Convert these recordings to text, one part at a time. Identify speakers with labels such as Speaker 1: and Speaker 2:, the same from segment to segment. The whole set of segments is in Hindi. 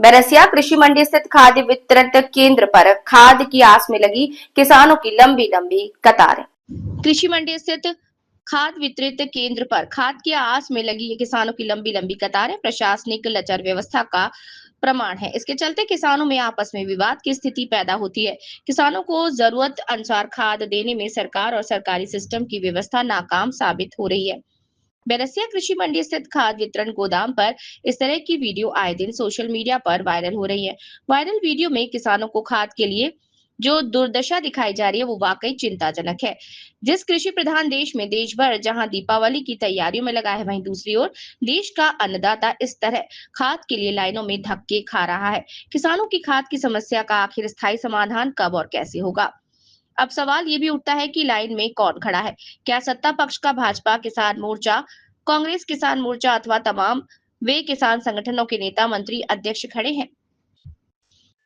Speaker 1: बैरसिया कृषि मंडी स्थित खाद्य वितरण केंद्र पर खाद की आस में लगी किसानों की लंबी लंबी कतारें। कृषि मंडी स्थित खाद वितरित केंद्र पर खाद की आस में लगी किसानों की लंबी लंबी कतारें प्रशासनिक लचर व्यवस्था का प्रमाण है। इसके चलते किसानों में आपस में विवाद की स्थिति पैदा होती है। किसानों को जरूरत अनुसार खाद देने में सरकार और सरकारी सिस्टम की व्यवस्था नाकाम साबित हो रही है। बैरसिया कृषि मंडी स्थित खाद वितरण गोदाम पर इस तरह की वीडियो आए दिन सोशल मीडिया पर वायरल हो रही है। वायरल वीडियो में किसानों को खाद के लिए जो दुर्दशा दिखाई जा रही है वो वाकई चिंताजनक है। जिस कृषि प्रधान देश में देश भर जहां दीपावली की तैयारियों में लगा है, वहीं दूसरी ओर देश का अन्नदाता इस तरह खाद के लिए लाइनों में धक्के खा रहा है। किसानों की खाद की समस्या का आखिर स्थायी समाधान कब और कैसे होगा? अब सवाल ये भी उठता है कि लाइन में कौन खड़ा है? क्या सत्ता पक्ष का भाजपा किसान मोर्चा, कांग्रेस किसान मोर्चा अथवा तमाम वे किसान संगठनों के नेता, मंत्री, अध्यक्ष खड़े हैं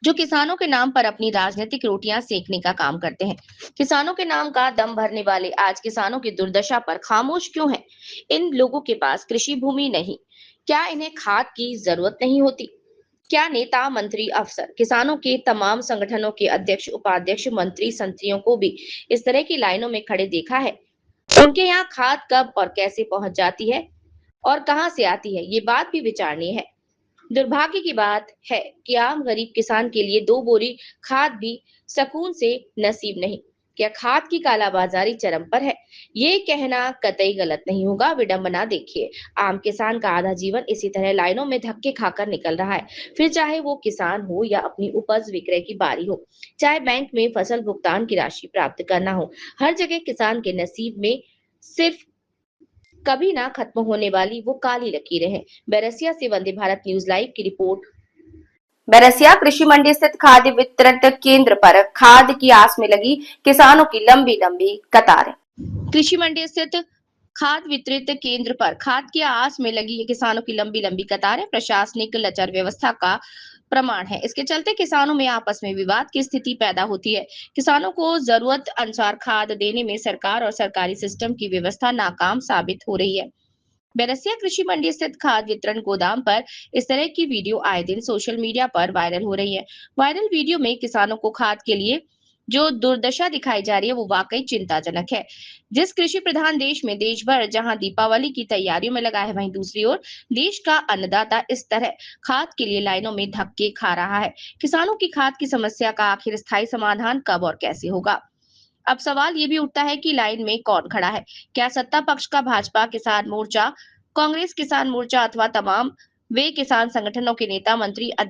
Speaker 1: जो किसानों के नाम पर अपनी राजनीतिक रोटियां सेकने का काम करते हैं। किसानों के नाम का दम भरने वाले आज किसानों की दुर्दशा पर खामोश क्यों हैं? इन लोगों के पास कृषि भूमि नहीं, क्या इन्हें खाद की जरूरत नहीं होती? क्या नेता, मंत्री, अफसर किसानों के तमाम संगठनों के अध्यक्ष, उपाध्यक्ष, मंत्री, संतरियों को भी इस तरह की लाइनों में खड़े देखा है? उनके यहाँ खाद कब और कैसे पहुंच जाती है और कहां से आती है, ये बात भी विचारणीय है। दुर्भाग्य की बात है कि आम गरीब किसान के लिए 2 बोरी खाद भी सुकून से नसीब नहीं। क्या खाद की कालाबाजारी चरम पर है? ये कहना कतई गलत नहीं होगा। विडंबना देखिए, आम किसान का आधा जीवन इसी तरह लाइनों में धक्के खाकर निकल रहा है। फिर चाहे वो किसान हो या अपनी उपज विक्रय की बारी हो, चाहे बैंक में फसल भुगतान की राशि प्राप्त करना हो, हर जगह किसान के नसीब में सिर्फ कभी ना खत्म होने वाली वो काली लकीरें हैं। बैरसिया से वंदे भारत न्यूज लाइव की रिपोर्ट। बैरसिया कृषि मंडी स्थित खाद्य वितरण केंद्र पर खाद की आस में लगी किसानों की लंबी लंबी कतारें। कृषि मंडी स्थित खाद वितरित केंद्र पर खाद की आस में लगी किसानों की लंबी लंबी कतारें प्रशासनिक लचर व्यवस्था का प्रमाण है। इसके चलते किसानों में आपस में विवाद की स्थिति पैदा होती है। किसानों को जरूरत अनुसार खाद देने में सरकार और सरकारी सिस्टम की व्यवस्था नाकाम साबित हो रही है। बैरसिया कृषि मंडी स्थित खाद वितरण गोदाम पर इस तरह की वीडियो आए दिन सोशल मीडिया पर वायरल हो रही है। वायरल वीडियो में किसानों को खाद के लिए जो दुर्दशा दिखाई जा रही है वो वाकई चिंताजनक है। जिस कृषि प्रधान देश में देश भर जहां दीपावली की तैयारियों में लगा है, वहीं दूसरी ओर देश का अन्नदाता इस तरह खाद के लिए लाइनों में धक्के खा रहा है। किसानों की खाद की समस्या का आखिर स्थायी समाधान कब और कैसे होगा? अब सवाल ये भी उठता है कि लाइन में कौन खड़ा है? क्या सत्ता पक्ष का भाजपा किसान मोर्चा, कांग्रेस किसान मोर्चा अथवा तमाम वे किसान संगठनों के नेता, मंत्री,